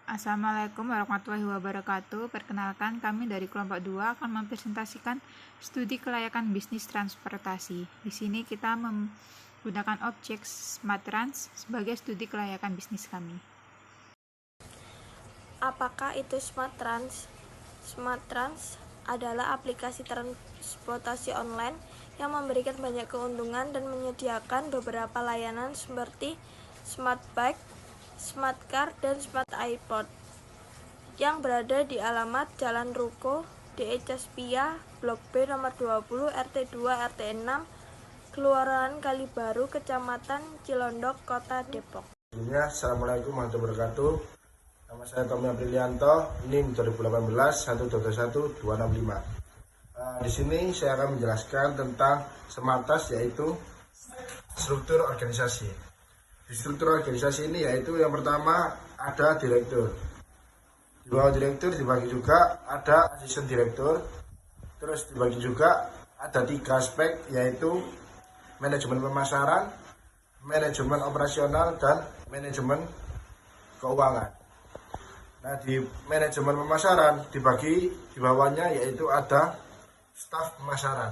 Assalamualaikum warahmatullahi wabarakatuh. Perkenalkan, kami dari kelompok 2 akan mempresentasikan studi kelayakan bisnis transportasi. Di sini kita menggunakan objek SmartTrans sebagai studi kelayakan bisnis kami. Apakah itu SmartTrans? SmartTrans adalah aplikasi transportasi online yang memberikan banyak keuntungan dan menyediakan beberapa layanan seperti Smart Bike, Smart Car, dan Smart iPod yang berada di alamat Jalan Ruko, DE Caspia, Blok B nomor 20, RT 2, RT 6, Kelurahan Kalibaru, Kecamatan Cilondok, Kota Depok. Assalamualaikum warahmatullahi wabarakatuh. Nama saya Tommy Aprilianto, NIM 2018 121 265. Di sini saya akan menjelaskan tentang SmartTrans, yaitu struktur organisasi. Di struktur organisasi ini yaitu yang pertama ada direktur. Di bawah direktur dibagi juga ada asisten direktur. Terus dibagi juga ada 3 aspek, yaitu manajemen pemasaran, manajemen operasional, dan manajemen keuangan. Nah, di manajemen pemasaran dibagi di bawahnya yaitu ada staf pemasaran.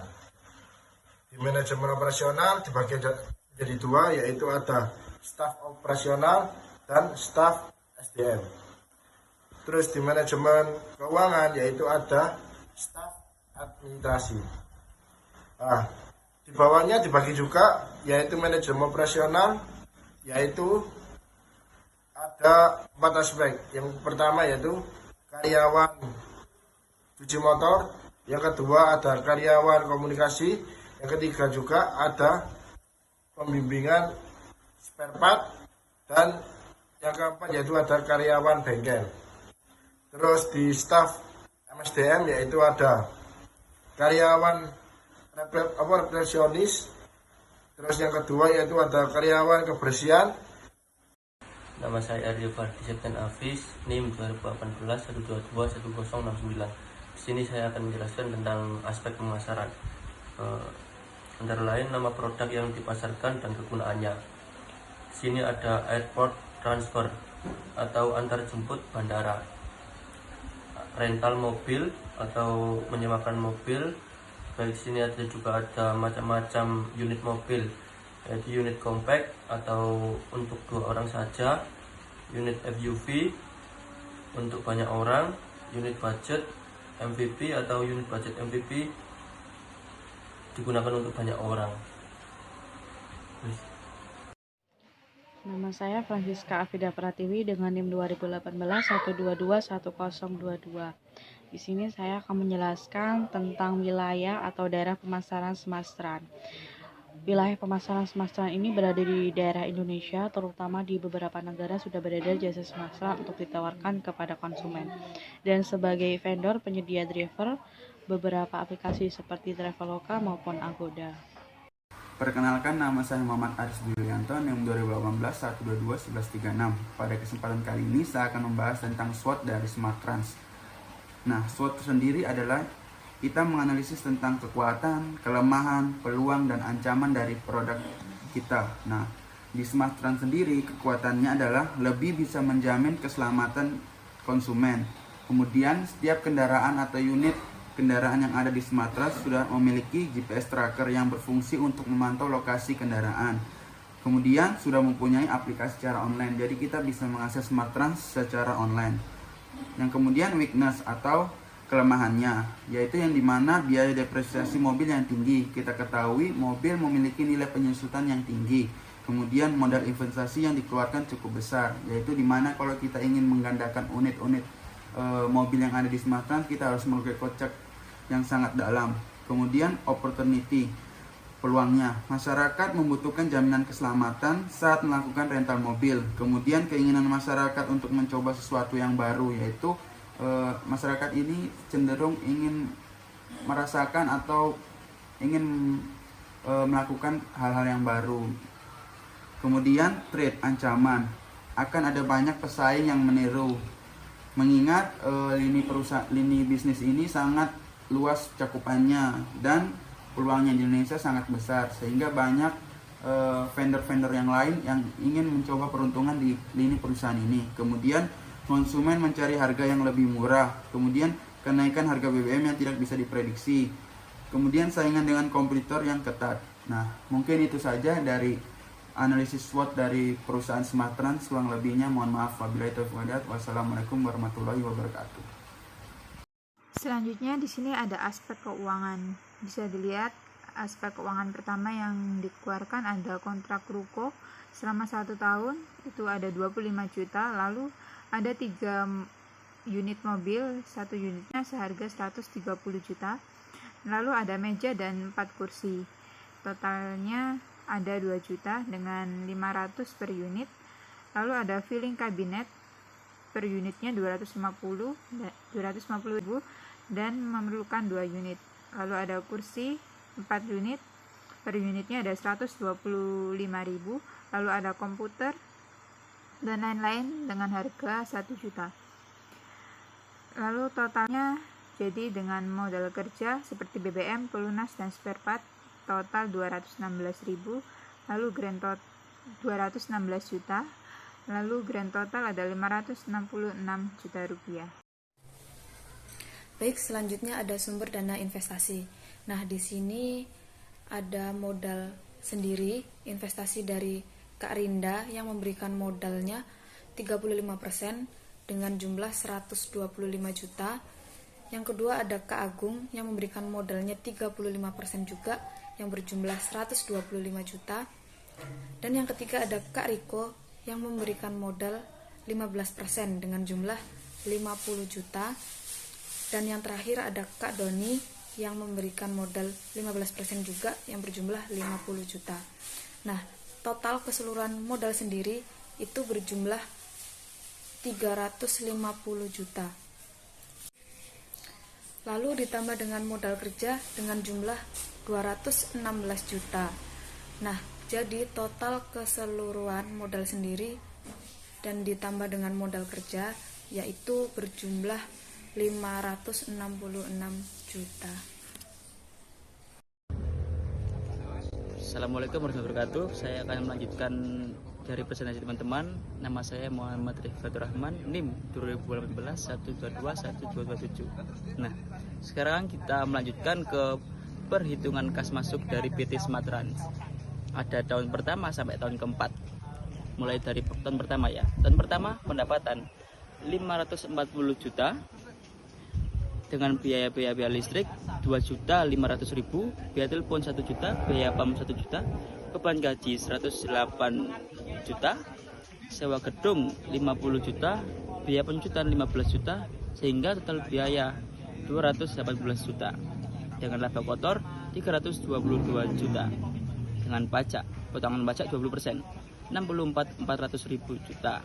Di manajemen operasional dibagi jadi 2, yaitu ada staf operasional dan staf SDM. Terus di manajemen keuangan yaitu ada staf administrasi. Nah, di bawahnya dibagi juga yaitu manajemen operasional, yaitu ada 4 aspek. Yang pertama yaitu karyawan cuci motor, yang kedua ada karyawan komunikasi, yang ketiga juga ada pembimbingan spare part, dan yang keempat yaitu ada karyawan bengkel. Terus di staf MSDM yaitu ada karyawan resepsionis. Terus yang kedua yaitu ada karyawan kebersihan. Nama saya Aryo Fardi Septian Afis, NIM 2018 122 1069. Di sini saya akan menjelaskan tentang aspek pemasaran. Antara lain nama produk yang dipasarkan dan kegunaannya. Di sini ada airport transfer atau antar jemput bandara, rental mobil atau menyewakan mobil. Baik, di sini juga ada macam-macam unit mobil, yaitu unit compact atau untuk 2 orang saja, unit FUV untuk banyak orang, unit budget MVP atau unit budget MVP digunakan untuk banyak orang. Nama saya Francisca Afida Pratiwi dengan NIM 2018 122 1022. Di sini saya akan menjelaskan tentang wilayah atau daerah pemasaran SmartTrans. Wilayah pemasaran SmartTrans ini berada di daerah Indonesia, terutama di beberapa negara sudah beredar jasa SmartTrans untuk ditawarkan kepada konsumen. Dan sebagai vendor penyedia driver beberapa aplikasi seperti Traveloka maupun Agoda. Perkenalkan, nama saya Muhammad Aris Yulianto, NIM 2018 122 1136. Pada kesempatan kali ini saya akan membahas tentang SWOT dari SmartTrans. Nah, SWOT sendiri adalah kita menganalisis tentang kekuatan, kelemahan, peluang, dan ancaman dari produk kita. Nah, di SmartTrans sendiri kekuatannya adalah lebih bisa menjamin keselamatan konsumen. Kemudian setiap kendaraan atau unit kendaraan yang ada di SmartTrans sudah memiliki GPS tracker yang berfungsi untuk memantau lokasi kendaraan. Kemudian sudah mempunyai aplikasi secara online, jadi kita bisa mengakses SmartTrans secara online. Yang kemudian weakness atau kelemahannya, yaitu yang dimana biaya depresiasi mobil yang tinggi. Kita ketahui mobil memiliki nilai penyusutan yang tinggi. Kemudian modal investasi yang dikeluarkan cukup besar, yaitu dimana kalau kita ingin menggandakan unit-unit mobil yang ada di SmartTrans, kita harus merogoh kocek yang sangat dalam. Kemudian opportunity, peluangnya, masyarakat membutuhkan jaminan keselamatan saat melakukan rental mobil. Kemudian keinginan masyarakat untuk mencoba sesuatu yang baru, yaitu masyarakat ini cenderung ingin merasakan atau ingin melakukan hal-hal yang baru. Kemudian threat, ancaman, akan ada banyak pesaing yang meniru. Mengingat lini bisnis ini sangat luas cakupannya dan peluangnya di Indonesia sangat besar, sehingga banyak vendor-vendor yang lain yang ingin mencoba peruntungan di lini perusahaan ini. Kemudian konsumen mencari harga yang lebih murah, kemudian kenaikan harga BBM yang tidak bisa diprediksi, kemudian saingan dengan kompetitor yang ketat. Nah, mungkin itu saja dari analisis SWOT dari perusahaan Smarttrans. Kurang lebihnya mohon maaf. Wabillahi taufiq wal hidayah. Wassalamualaikum warahmatullahi wabarakatuh. Selanjutnya di sini ada aspek keuangan. Bisa dilihat aspek keuangan pertama yang dikeluarkan ada kontrak ruko selama 1 tahun, itu ada 25 juta. Lalu ada 3 unit mobil, 1 unitnya seharga 130 juta. Lalu ada meja dan 4 kursi. Totalnya ada 2 juta dengan 500 per unit. Lalu ada filling kabinet, per unitnya 250 ribu dan memerlukan 2 unit. Lalu ada kursi 4 unit, per unitnya ada 125 ribu. Lalu ada komputer dan lain-lain dengan harga 1 juta. Lalu totalnya jadi dengan modal kerja seperti BBM, pelunas dan spare part total 216.000, lalu grand total 216 juta, lalu grand total ada 566 juta rupiah. Baik, selanjutnya ada sumber dana investasi. Nah, di sini ada modal sendiri investasi dari Kak Rinda yang memberikan modalnya 35% dengan jumlah 125 juta. Yang kedua ada Kak Agung yang memberikan modalnya 35% juga yang berjumlah 125 juta. Dan yang ketiga ada Kak Riko yang memberikan modal 15% dengan jumlah 50 juta. Dan yang terakhir ada Kak Doni yang memberikan modal 15% juga yang berjumlah 50 juta. Nah, total keseluruhan modal sendiri itu berjumlah 350 juta. Lalu ditambah dengan modal kerja dengan jumlah 216 juta. Nah, jadi total keseluruhan modal sendiri dan ditambah dengan modal kerja yaitu berjumlah 566 juta. Assalamualaikum warahmatullahi wabarakatuh. Saya akan melanjutkan dari presentasi teman-teman. Nama saya Muhammad Rifatur Rahman, NIM 2018 122 1227. Nah, sekarang kita melanjutkan ke perhitungan kas masuk dari PT Smarttrans. Ada tahun pertama sampai tahun keempat. Mulai dari tahun pertama ya. Tahun pertama pendapatan 540 juta dengan biaya listrik 2.500.000, biaya telepon 1 juta, biaya PAM 1 juta, beban gaji 108 juta, sewa gedung 50 juta, biaya pencucian 15 juta, sehingga total biaya 218 juta. Dengan laba kotor 322 juta. Dengan pajak, potongan pajak 20%, 64.400.000 juta.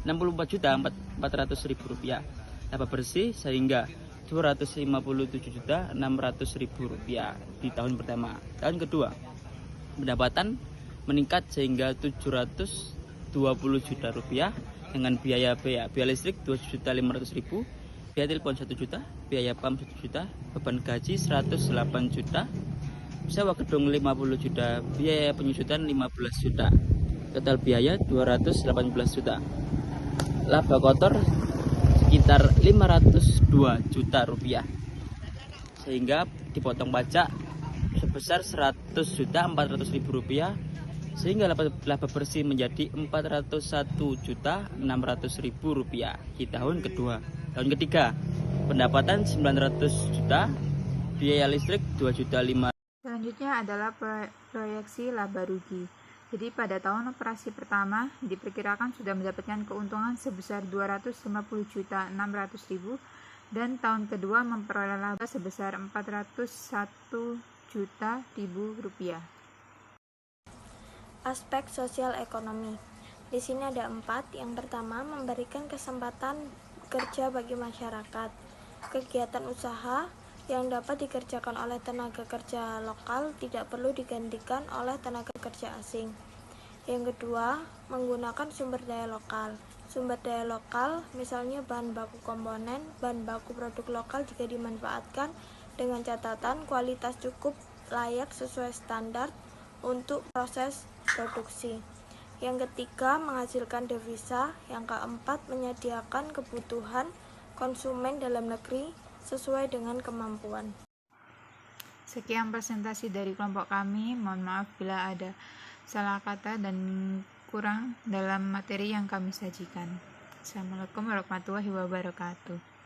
64.400.000 rupiah. Laba bersih sehingga 257.600.000 rupiah di tahun pertama. Tahun kedua, pendapatan meningkat sehingga 720 juta rupiah dengan biaya listrik 2.500.000, biaya telepon 1 juta, biaya PAM 1 juta, beban gaji 108 juta, sewa gedung 50 juta, biaya penyusutan 15 juta, total biaya 218 juta. Laba kotor sekitar 502 juta rupiah, sehingga dipotong pajak sebesar 100.400.000 rupiah, sehingga laba bersih menjadi 401.600.000 rupiah di tahun kedua. Tahun ketiga pendapatan 900 juta, biaya listrik 2.500.000. Selanjutnya adalah proyeksi laba rugi. Jadi pada tahun operasi pertama diperkirakan sudah mendapatkan keuntungan sebesar 250.600.000 dan tahun kedua memperoleh laba sebesar 401 juta rupiah. Aspek sosial ekonomi. Di sini ada 4. Yang pertama, memberikan kesempatan kerja bagi masyarakat. Kegiatan usaha yang dapat dikerjakan oleh tenaga kerja lokal tidak perlu digantikan oleh tenaga kerja asing. Yang kedua, menggunakan sumber daya lokal. Sumber daya lokal misalnya bahan baku komponen, bahan baku produk lokal jika dimanfaatkan dengan catatan kualitas cukup layak sesuai standar untuk proses produksi. Yang ketiga, menghasilkan devisa. Yang keempat, menyediakan kebutuhan konsumen dalam negeri sesuai dengan kemampuan. Sekian presentasi dari kelompok kami. Mohon maaf bila ada salah kata dan kurang dalam materi yang kami sajikan. Assalamualaikum warahmatullahi wabarakatuh.